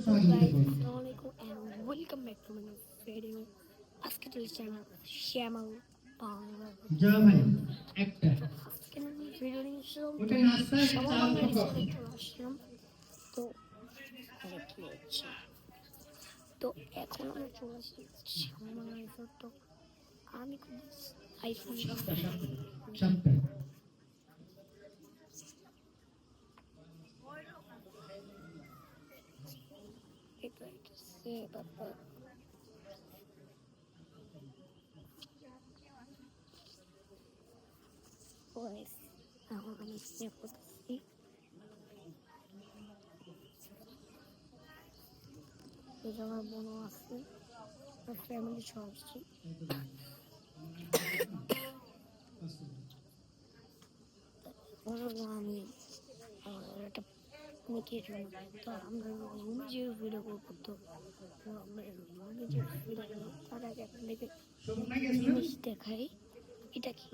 So guys, Assalamualaikum and welcome back to my new video. আজকে চলে channel শ্যামল বাংলা। জয় ভাই একটা আজকে আমি ভিডিও নিয়ে আসলাম ওটা নাস্তা শ্যামল চাল বাংলা কফি রিসোর্টে চলে আসলাম। তো কি হচ্ছে, তো এখন আমি চলে আসছি শ্যামল বাংলা রিসোর্ট। তো আমি খুব আইফোন সাতটা বাবা pues ahora me siento así. Yo আমার বোনও আছে, আমার ফ্যামিলি সব আসছে। আমি একটা মিকের রুম, তো আমরা রুমে যে ভিডিও করবো, তো আমরা রুমে যে ভিডিও করবো তার আগে আপনাদেরকে জিনিস দেখাই। এটা কি?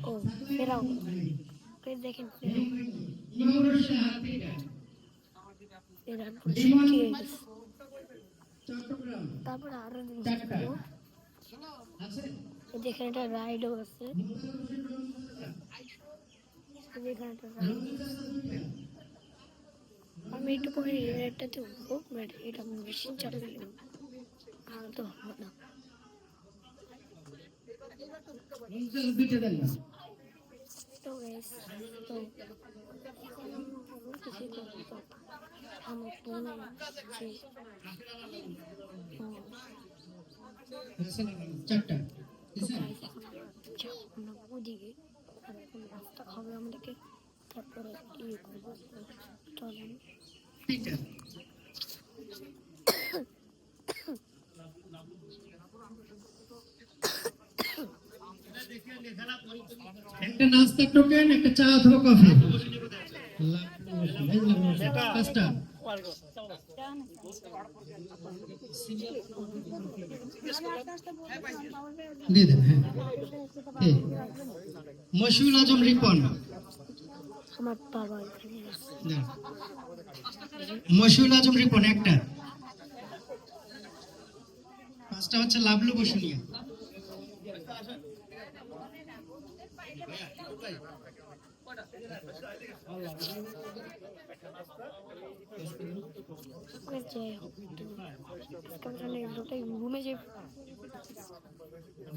ও ফেরাও, দেখেন তারপরে আরো জিনিস দেখাবো। যেখানে একটা রাইডও আছে, যেখানে একটা রাইড আমি একটু পরে রাইডটাতে উঠবো, বাট এটা মেশিন চালু করলাম আর তো হবে না। তো গাইস, তো কিছু করতো আমার বোন আছে চারটা ওদিকে, আর এখন রাস্তা খাবে আমাদেরকে, তারপরে ইয়ে করবো। চলেন একটা নাস্তা টোকেন, একটা চা অথবা কফি। পাঁচটা দিয়ে দেন। হ্যাঁ, মশিউল আজম রিপন, আমার বাবা মশিউল আজম রিপন একটা। পাঁচটা হচ্ছে লাভলু বসুনিয়া।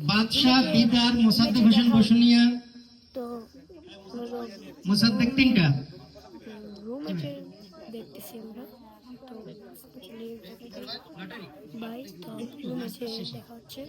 বাদশাহ দিদার মোসাদ্দেক হোসেন বসুনিয়া, তো মোসাদ্দেক তিনটা। রুমে দেখতেছি আমরা, তো বাই, তো রুমে দেখা হচ্ছে।